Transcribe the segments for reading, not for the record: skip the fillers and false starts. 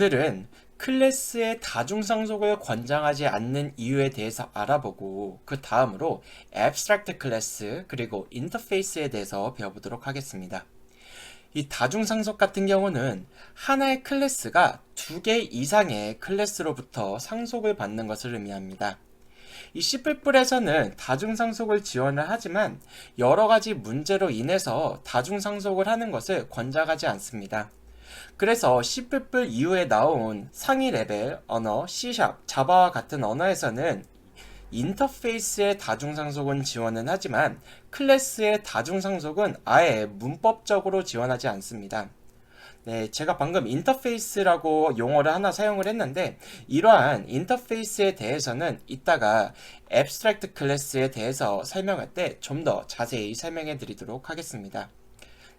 오늘은 클래스의 다중상속을 권장하지 않는 이유에 대해서 알아보고 그 다음으로 abstract 클래스 그리고 인터페이스에 대해서 배워보도록 하겠습니다. 이 다중상속 같은 경우는 하나의 클래스가 두 개 이상의 클래스로부터 상속을 받는 것을 의미합니다. 이 C++에서는 다중상속을 지원을 하지만 여러 가지 문제로 인해서 다중상속을 하는 것을 권장하지 않습니다. 그래서 C++ 이후에 나온 상위 레벨 언어 C#, 자바와 같은 언어에서는 인터페이스의 다중상속은 지원은 하지만 클래스의 다중상속은 아예 문법적으로 지원하지 않습니다. 네, 제가 방금 인터페이스라고 용어를 하나 사용을 했는데 이러한 인터페이스에 대해서는 이따가 abstract 클래스에 대해서 설명할 때 좀 더 자세히 설명해 드리도록 하겠습니다.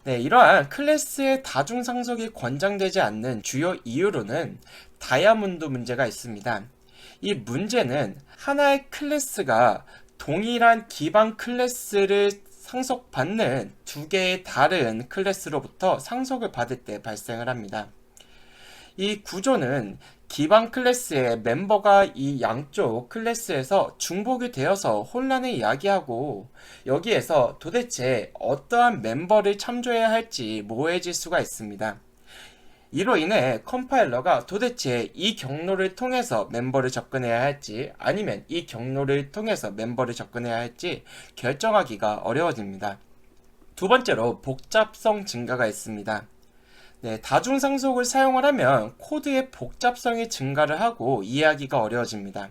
네, 이러한 클래스의 다중상속이 권장되지 않는 주요 이유로는 다이아몬드 문제가 있습니다. 이 문제는 하나의 클래스가 동일한 기반 클래스를 상속받는 두 개의 다른 클래스로부터 상속을 받을 때 발생을 합니다. 이 구조는 기반 클래스의 멤버가 이 양쪽 클래스에서 중복이 되어서 혼란을 야기하고 여기에서 도대체 어떠한 멤버를 참조해야 할지 모호해질 수가 있습니다. 이로 인해 컴파일러가 도대체 이 경로를 통해서 멤버를 접근해야 할지 아니면 이 경로를 통해서 멤버를 접근해야 할지 결정하기가 어려워집니다. 두 번째로 복잡성 증가가 있습니다. 네, 다중상속을 사용을 하면 코드의 복잡성이 증가를 하고 이해하기가 어려워집니다.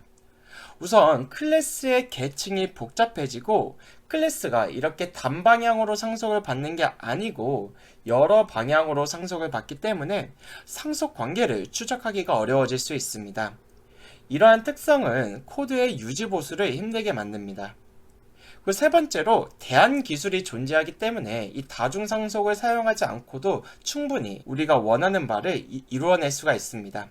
우선 클래스의 계층이 복잡해지고 클래스가 이렇게 단방향으로 상속을 받는 게 아니고 여러 방향으로 상속을 받기 때문에 상속 관계를 추적하기가 어려워질 수 있습니다. 이러한 특성은 코드의 유지 보수를 힘들게 만듭니다. 그 세 번째로 대안 기술이 존재하기 때문에 이 다중상속을 사용하지 않고도 충분히 우리가 원하는 바를 이루어낼 수가 있습니다.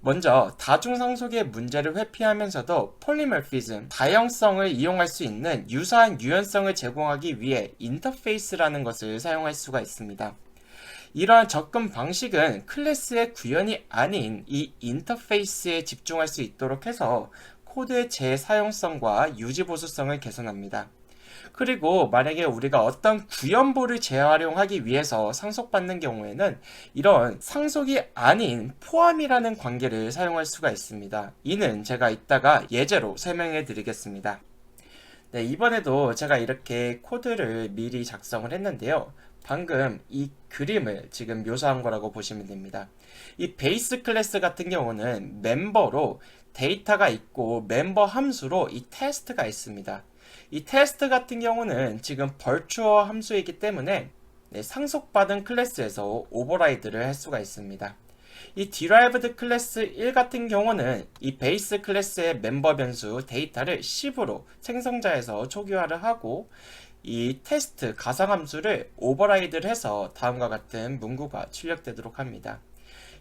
먼저 다중상속의 문제를 회피하면서도 폴리모피즘, 다형성을 이용할 수 있는 유사한 유연성을 제공하기 위해 인터페이스라는 것을 사용할 수가 있습니다. 이러한 접근 방식은 클래스의 구현이 아닌 이 인터페이스에 집중할 수 있도록 해서 코드의 재사용성과 유지보수성을 개선합니다. 그리고 만약에 우리가 어떤 구현보를 재활용하기 위해서 상속받는 경우에는 이런 상속이 아닌 포함이라는 관계를 사용할 수가 있습니다. 이는 제가 이따가 예제로 설명해 드리겠습니다. 네, 이번에도 제가 이렇게 코드를 미리 작성을 했는데요. 방금 이 그림을 지금 묘사한 거라고 보시면 됩니다. 이 베이스 클래스 같은 경우는 멤버로 데이터가 있고 멤버 함수로 이 테스트가 있습니다. 이 테스트 같은 경우는 지금 벌추어 함수이기 때문에 상속받은 클래스에서 오버라이드를 할 수가 있습니다. 이 derived 클래스 1 같은 경우는 이 베이스 클래스의 멤버 변수 데이터를 10으로 생성자에서 초기화를 하고 이 테스트 가상함수를 오버라이드를 해서 다음과 같은 문구가 출력되도록 합니다.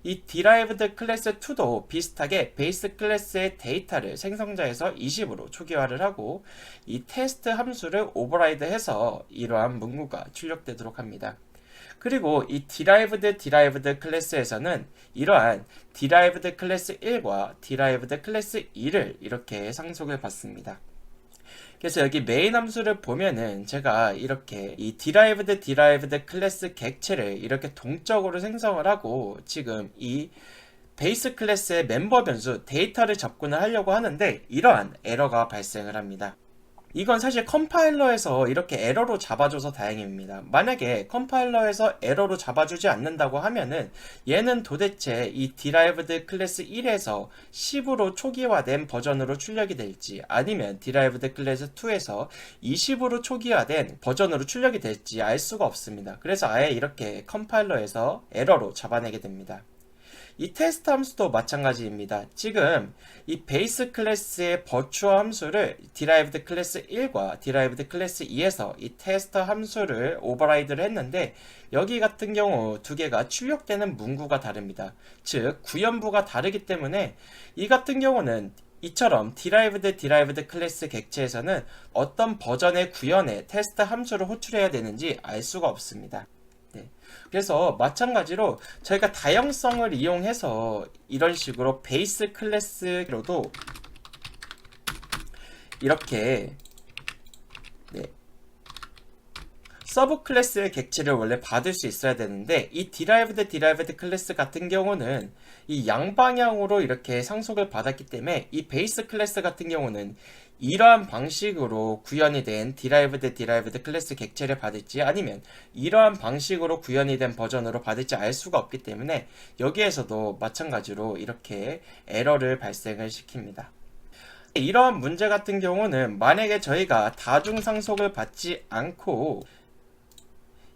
이 derived 클래스 2도 비슷하게 베이스 클래스의 데이터를 생성자에서 20으로 초기화를 하고 이 테스트 함수를 오버라이드 해서 이러한 문구가 출력되도록 합니다. 그리고 이 derived 클래스에서는 이러한 derived 클래스 1과 derived 클래스 2를 이렇게 상속을 받습니다. 그래서 여기 메인 함수를 보면은 제가 이렇게 이 derived 클래스 객체를 이렇게 동적으로 생성을 하고 지금 이 베이스 클래스의 멤버 변수 데이터를 접근을 하려고 하는데 이러한 에러가 발생을 합니다. 이건 사실 컴파일러에서 이렇게 에러로 잡아줘서 다행입니다. 만약에 컴파일러에서 에러로 잡아주지 않는다고 하면은 얘는 도대체 이 derived 클래스 1에서 10으로 초기화된 버전으로 출력이 될지 아니면 derived 클래스 2에서 20으로 초기화된 버전으로 출력이 될지 알 수가 없습니다. 그래서 아예 이렇게 컴파일러에서 에러로 잡아내게 됩니다. 이 테스트 함수도 마찬가지입니다. 지금 이 베이스 클래스의 버추어 함수를 derived 클래스 1과 derived 클래스 2에서 이 테스트 함수를 오버라이드를 했는데 여기 같은 경우 두 개가 출력되는 문구가 다릅니다. 즉 구현부가 다르기 때문에 이 같은 경우는 이처럼 derived 클래스 객체에서는 어떤 버전의 구현에 테스트 함수를 호출해야 되는지 알 수가 없습니다. 네. 그래서 마찬가지로 저희가 다양성을 이용해서 이런 식으로 베이스 클래스로도 이렇게 네. 서브 클래스의 객체를 원래 받을 수 있어야 되는데 이 derived 클래스 같은 경우는 이 양방향으로 이렇게 상속을 받았기 때문에 이 베이스 클래스 같은 경우는 이러한 방식으로 구현이 된 derived 클래스 객체를 받을지 아니면 이러한 방식으로 구현이 된 버전으로 받을지 알 수가 없기 때문에 여기에서도 마찬가지로 이렇게 에러를 발생을 시킵니다. 이러한 문제 같은 경우는 만약에 저희가 다중상속을 받지 않고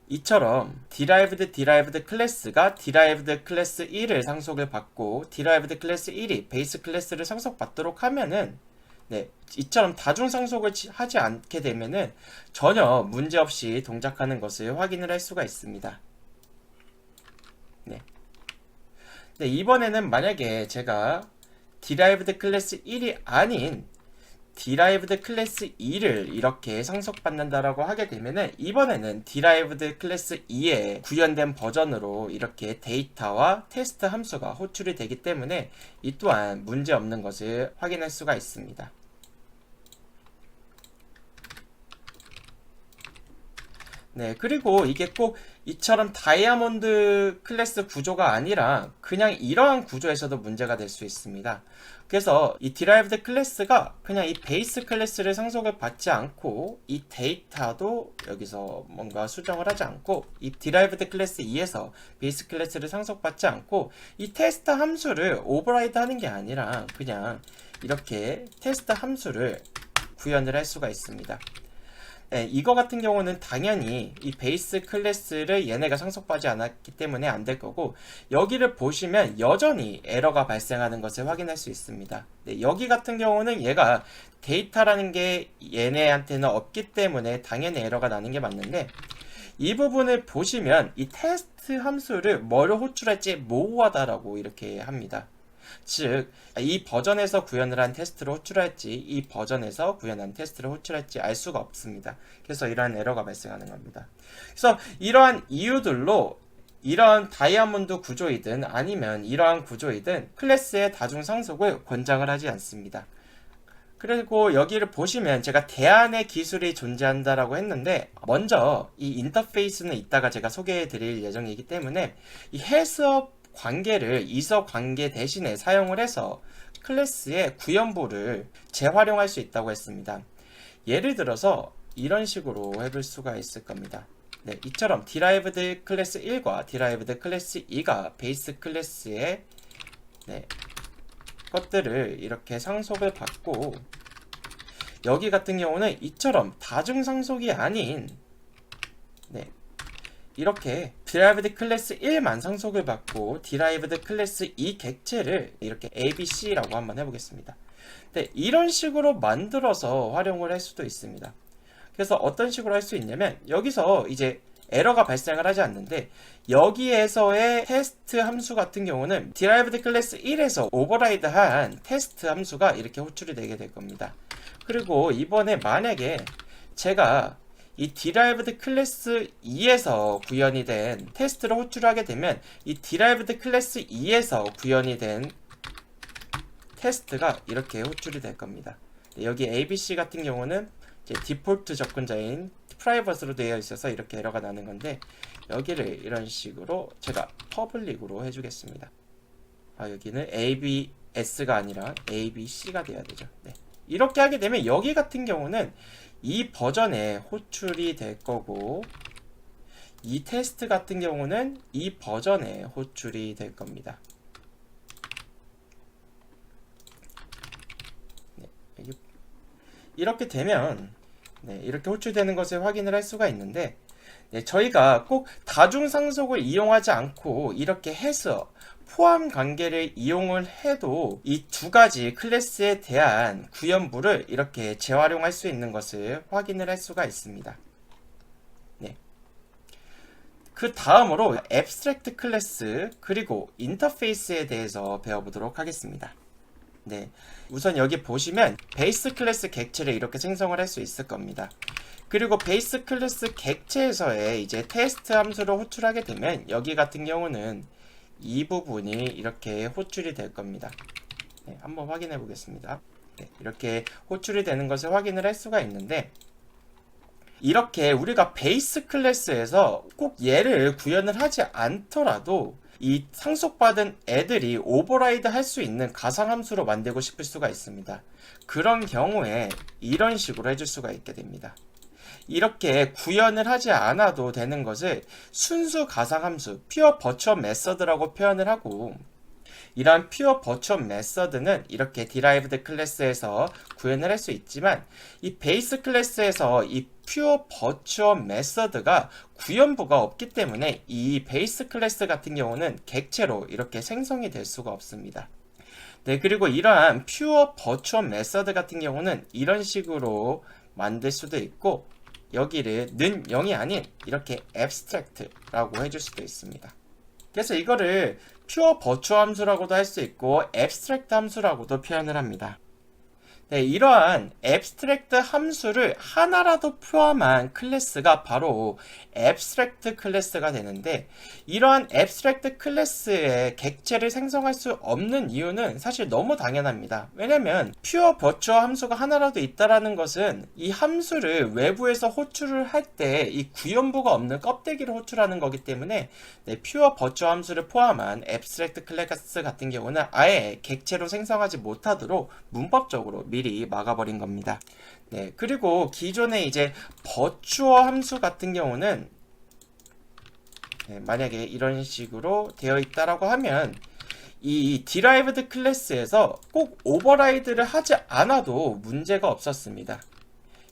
이처럼 derived 클래스가 derived 클래스 1을 상속을 받고 derived 클래스 1이 베이스 클래스를 상속받도록 하면은 네, 이처럼 다중상속을 하지 않게 되면은 전혀 문제없이 동작하는 것을 확인을 할 수가 있습니다. 네. 네, 이번에는 만약에 제가 derived 클래스 1이 아닌 derived 클래스 2를 이렇게 상속받는다라고 하게 되면은 이번에는 derived 클래스 2의 구현된 버전으로 이렇게 데이터와 테스트 함수가 호출이 되기 때문에 이 또한 문제 없는 것을 확인할 수가 있습니다. 네, 그리고 이게 꼭 이처럼 다이아몬드 클래스 구조가 아니라 그냥 이러한 구조에서도 문제가 될 수 있습니다. 그래서 이 derived 클래스가 그냥 이 베이스 클래스를 상속을 받지 않고 이 데이터도 여기서 뭔가 수정을 하지 않고 이 derived 클래스 2에서 베이스 클래스를 상속받지 않고 이 테스트 함수를 오버라이드 하는 게 아니라 그냥 이렇게 테스트 함수를 구현을 할 수가 있습니다. 네, 이거 같은 경우는 당연히 이 베이스 클래스를 얘네가 상속받지 않았기 때문에 안 될 거고 여기를 보시면 여전히 에러가 발생하는 것을 확인할 수 있습니다. 네, 여기 같은 경우는 얘가 데이터라는 게 얘네한테는 없기 때문에 당연히 에러가 나는 게 맞는데 이 부분을 보시면 이 테스트 함수를 뭐로 호출할지 모호하다라고 이렇게 합니다. 즉, 이 버전에서 구현을 한 테스트를 호출할지 이 버전에서 구현한 테스트를 호출할지 알 수가 없습니다. 그래서 이러한 에러가 발생하는 겁니다. 그래서 이러한 이유들로 이러한 다이아몬드 구조이든 아니면 이러한 구조이든 클래스의 다중상속을 권장을 하지 않습니다. 그리고 여기를 보시면 제가 대안의 기술이 존재한다라고 했는데 먼저 이 인터페이스는 이따가 제가 소개해 드릴 예정이기 때문에 이 해수업 관계를 이서 관계 대신에 사용을 해서 클래스의 구현부를 재활용할 수 있다고 했습니다. 예를 들어서 이런 식으로 해볼 수가 있을 겁니다. 네, 이처럼 derived 클래스 1과 derived 클래스 2가 베이스 클래스의 네, 것들을 이렇게 상속을 받고 여기 같은 경우는 이처럼 다중상속이 아닌 네, 이렇게 derived 클래스 1만 상속을 받고 derived 클래스 2 객체를 이렇게 ABC라고 한번 해보겠습니다. 네, 이런 식으로 만들어서 활용을 할 수도 있습니다. 그래서 어떤 식으로 할 수 있냐면 여기서 이제 에러가 발생을 하지 않는데 여기에서의 테스트 함수 같은 경우는 derived 클래스 1에서 오버라이드한 테스트 함수가 이렇게 호출이 되게 될 겁니다. 그리고 이번에 만약에 제가 이 derived 클래스 2에서 구현이 된 테스트를 호출하게 되면 이 derived 클래스 2에서 구현이 된 테스트가 이렇게 호출이 될 겁니다. 여기 ABC 같은 경우는 이제 디폴트 접근자인 프라이버트로 되어 있어서 이렇게 에러가 나는 건데 여기를 이런 식으로 제가 퍼블릭으로 해주겠습니다. 여기는 ABS가 아니라 ABC가 돼야 되죠. 네. 이렇게 하게 되면 여기 같은 경우는 이 버전에 호출이 될 거고 이 테스트 같은 경우는 이 버전에 호출이 될 겁니다. 네, 이렇게 되면 네, 이렇게 호출되는 것을 확인을 할 수가 있는데 네, 저희가 꼭 다중상속을 이용하지 않고 이렇게 해서 포함 관계를 이용을 해도 이 두 가지 클래스에 대한 구현부를 이렇게 재활용할 수 있는 것을 확인을 할 수가 있습니다. 네. 그 다음으로 abstract 클래스 그리고 인터페이스에 대해서 배워보도록 하겠습니다. 네. 우선 여기 보시면 베이스 클래스 객체를 이렇게 생성을 할 수 있을 겁니다. 그리고 베이스 클래스 객체에서의 이제 테스트 함수를 호출하게 되면 여기 같은 경우는 이 부분이 이렇게 호출이 될 겁니다. 네, 한번 확인해 보겠습니다. 네, 이렇게 호출이 되는 것을 확인을 할 수가 있는데, 이렇게 우리가 베이스 클래스에서 꼭 얘를 구현을 하지 않더라도 이 상속받은 애들이 오버라이드 할 수 있는 가상함수로 만들고 싶을 수가 있습니다. 그런 경우에 이런 식으로 해줄 수가 있게 됩니다. 이렇게 구현을 하지 않아도 되는 것을 순수 가상함수, 퓨어 버추얼 메서드라고 표현을 하고, 이러한 퓨어 버추얼 메서드는 이렇게 디라이브드 클래스에서 구현을 할 수 있지만, 이 베이스 클래스에서 이 퓨어 버추얼 메서드가 구현부가 없기 때문에 이 베이스 클래스 같은 경우는 객체로 이렇게 생성이 될 수가 없습니다. 네, 그리고 이러한 퓨어 버추얼 메서드 같은 경우는 이런 식으로 만들 수도 있고, 여기를 는 0이 아닌 이렇게 abstract라고 해줄 수도 있습니다. 그래서 이거를 퓨어 버추얼 함수라고도 할 수 있고 abstract 함수라고도 표현을 합니다. 네, 이러한 abstract 함수를 하나라도 포함한 클래스가 바로 abstract 클래스가 되는데, 이러한 abstract 클래스의 객체를 생성할 수 없는 이유는 사실 너무 당연합니다. 왜냐면 pure virtual 함수가 하나라도 있다라는 것은 이 함수를 외부에서 호출을 할 때 이 구현부가 없는 껍데기를 호출하는 거기 때문에, 네, pure virtual 함수를 포함한 abstract 클래스 같은 경우는 아예 객체로 생성하지 못하도록 문법적으로 미리 막아버린 겁니다. 네, 그리고 기존에 이제 버추어 함수 같은 경우는, 네, 만약에 이런 식으로 되어 있다라고 하면 이 derived 클래스에서 꼭 오버라이드를 하지 않아도 문제가 없었습니다.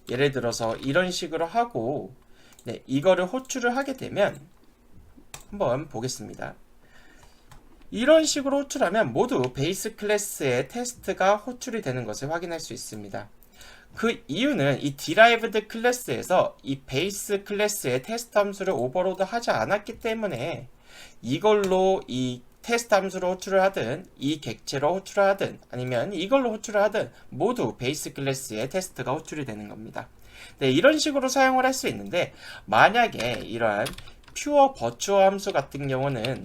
예를 들어서 이런 식으로 하고, 네, 이거를 호출을 하게 되면 한번 보겠습니다. 이런 식으로 호출하면 모두 베이스 클래스의 테스트가 호출이 되는 것을 확인할 수 있습니다. 그 이유는 이 derived 클래스에서 이 베이스 클래스의 테스트 함수를 오버로드 하지 않았기 때문에 이걸로 이 테스트 함수로 호출을 하든 이 객체로 호출을 하든 아니면 이걸로 호출을 하든 모두 베이스 클래스의 테스트가 호출이 되는 겁니다. 네, 이런 식으로 사용을 할 수 있는데, 만약에 이러한 퓨어 버추어 함수 같은 경우는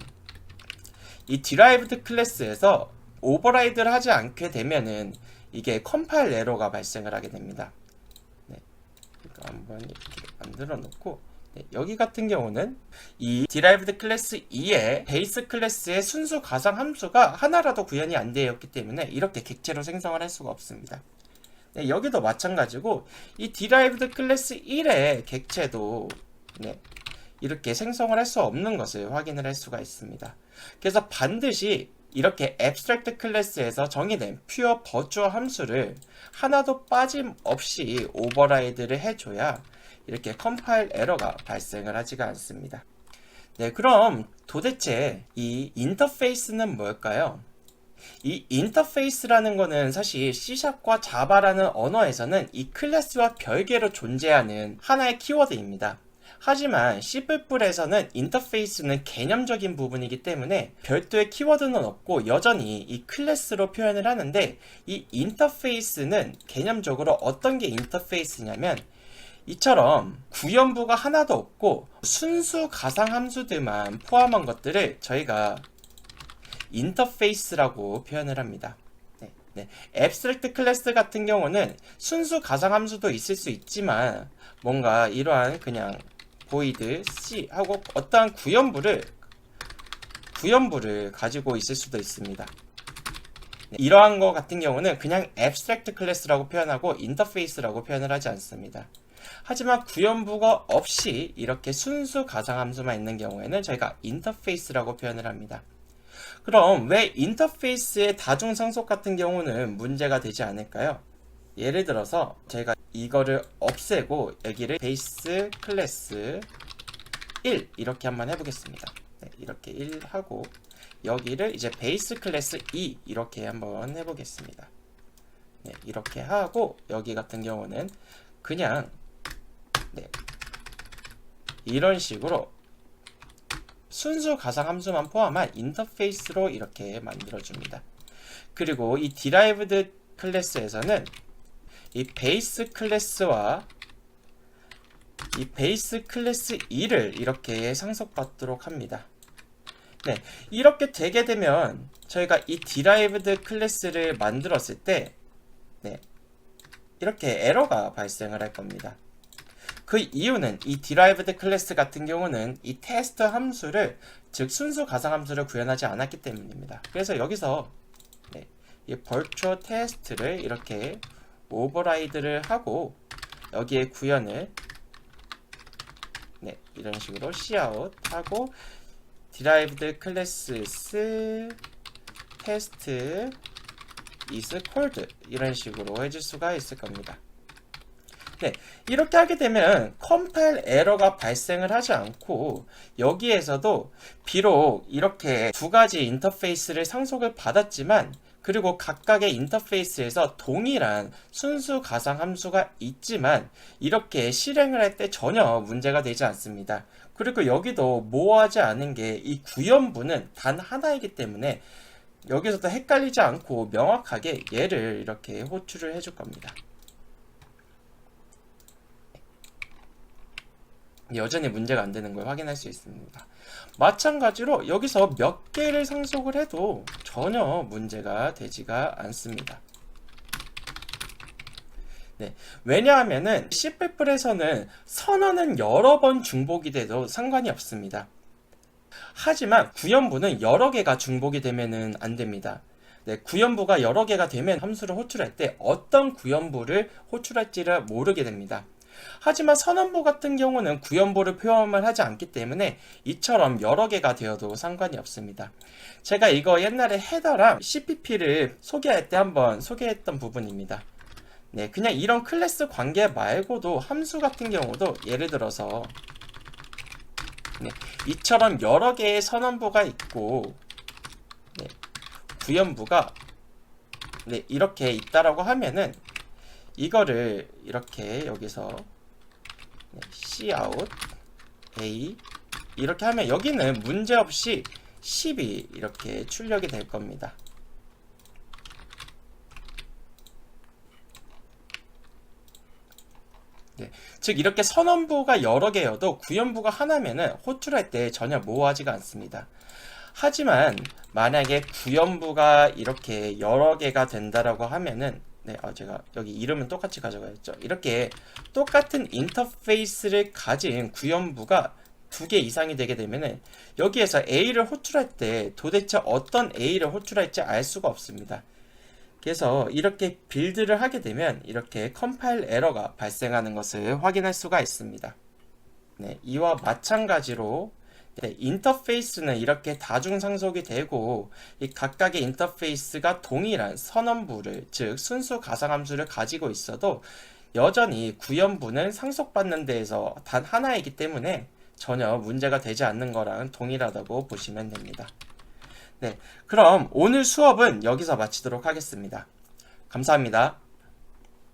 이 derived 클래스에서 오버라이드를 하지 않게 되면은 이게 컴파일 에러가 발생을 하게 됩니다. 네, 그러니까 한번 이렇게 만들어 놓고, 네, 여기 같은 경우는 이 derived 클래스 2의 베이스 클래스의 순수 가상 함수가 하나라도 구현이 안 되었기 때문에 이렇게 객체로 생성을 할 수가 없습니다. 네, 여기도 마찬가지고 이 derived 클래스 1의 객체도, 네, 이렇게 생성을 할 수 없는 것을 확인을 할 수가 있습니다. 그래서 반드시 이렇게 abstract 클래스에서 정의된 pure virtual 함수를 하나도 빠짐없이 오버라이드를 해줘야 이렇게 컴파일 에러가 발생을 하지가 않습니다. 네, 그럼 도대체 이 인터페이스는 뭘까요? 이 인터페이스라는 거는 사실 C샵과 자바라는 언어에서는 이 클래스와 별개로 존재하는 하나의 키워드입니다. 하지만 C++에서는 인터페이스는 개념적인 부분이기 때문에 별도의 키워드는 없고 여전히 이 클래스로 표현을 하는데, 이 인터페이스는 개념적으로 어떤 게 인터페이스냐면 이처럼 구현부가 하나도 없고 순수 가상함수들만 포함한 것들을 저희가 인터페이스라고 표현을 합니다. 네, abstract 클래스 같은 경우는 순수 가상함수도 있을 수 있지만 뭔가 이러한 그냥 void C 하고 어떠한 구현부를 가지고 있을 수도 있습니다. 네, 이러한 거 같은 경우는 그냥 abstract 클래스라고 표현하고 인터페이스라고 표현을 하지 않습니다. 하지만 구현부가 없이 이렇게 순수 가상함수만 있는 경우에는 저희가 인터페이스라고 표현을 합니다. 그럼 왜 인터페이스의 다중상속 같은 경우는 문제가 되지 않을까요? 예를 들어서 제가 이거를 없애고 여기를 베이스 클래스 1 이렇게 한번 해보겠습니다. 네, 이렇게 1 하고 여기를 이제 베이스 클래스 2 이렇게 한번 해보겠습니다. 네, 이렇게 하고 여기 같은 경우는 그냥, 네, 이런 식으로 순수 가상함수만 포함한 인터페이스로 이렇게 만들어줍니다. 그리고 이 derived 클래스에서는 이 베이스 클래스와 이 베이스 클래스 2를 이렇게 상속받도록 합니다. 네, 이렇게 되게 되면 저희가 이 derived 클래스를 만들었을 때 네, 이렇게 에러가 발생을 할 겁니다. 그 이유는 이 derived 클래스 같은 경우는 이 테스트 함수를, 즉 순수 가상 함수를 구현하지 않았기 때문입니다. 그래서 여기서 네, 이 virtual test를 이렇게 오버라이드를 하고 여기에 구현을 네, 이런 식으로 cout 하고 derived classes test is called 이런 식으로 해줄 수가 있을 겁니다. 네, 이렇게 하게 되면 컴파일 에러가 발생을 하지 않고 여기에서도 비록 이렇게 두 가지 인터페이스를 상속을 받았지만 그리고 각각의 인터페이스에서 동일한 순수 가상 함수가 있지만 이렇게 실행을 할 때 전혀 문제가 되지 않습니다. 그리고 여기도 모호하지 않은 게 이 구현부는 단 하나이기 때문에 여기서도 헷갈리지 않고 명확하게 얘를 이렇게 호출을 해줄 겁니다. 여전히 문제가 안 되는 걸 확인할 수 있습니다. 마찬가지로 여기서 몇 개를 상속을 해도 전혀 문제가 되지가 않습니다. 네, 왜냐하면은 C++에서는 선언은 여러 번 중복이 돼도 상관이 없습니다. 하지만 구현부는 여러 개가 중복이 되면은 안 됩니다. 네, 구현부가 여러 개가 되면 함수를 호출할 때 어떤 구현부를 호출할지를 모르게 됩니다. 하지만 선언부 같은 경우는 구현부를 표현을 하지 않기 때문에 이처럼 여러 개가 되어도 상관이 없습니다. 제가 이거 옛날에 헤더랑 CPP를 소개할 때 한번 소개했던 부분입니다. 네, 그냥 이런 클래스 관계 말고도 함수 같은 경우도 예를 들어서 네, 이처럼 여러 개의 선언부가 있고 네, 구현부가 네, 이렇게 있다라고 하면은 이거를 이렇게 여기서 cout a 이렇게 하면 여기는 문제없이 10이 이렇게 출력이 될 겁니다. 네, 즉 이렇게 선언부가 여러 개여도 구현부가 하나면은 호출할 때 전혀 모호하지가 않습니다. 하지만 만약에 구현부가 이렇게 여러 개가 된다라고 하면은 네, 제가 여기 이름은 똑같이 가져가야죠. 이렇게 똑같은 인터페이스를 가진 구현부가 두 개 이상이 되게 되면은 여기에서 A를 호출할 때 도대체 어떤 A를 호출할지 알 수가 없습니다. 그래서 이렇게 빌드를 하게 되면 이렇게 컴파일 에러가 발생하는 것을 확인할 수가 있습니다. 네, 이와 마찬가지로 네, 인터페이스는 이렇게 다중상속이 되고 이 각각의 인터페이스가 동일한 선언부를, 즉 순수 가상함수를 가지고 있어도 여전히 구현부는 상속받는 데에서 단 하나이기 때문에 전혀 문제가 되지 않는 거랑 동일하다고 보시면 됩니다. 네, 그럼 오늘 수업은 여기서 마치도록 하겠습니다. 감사합니다.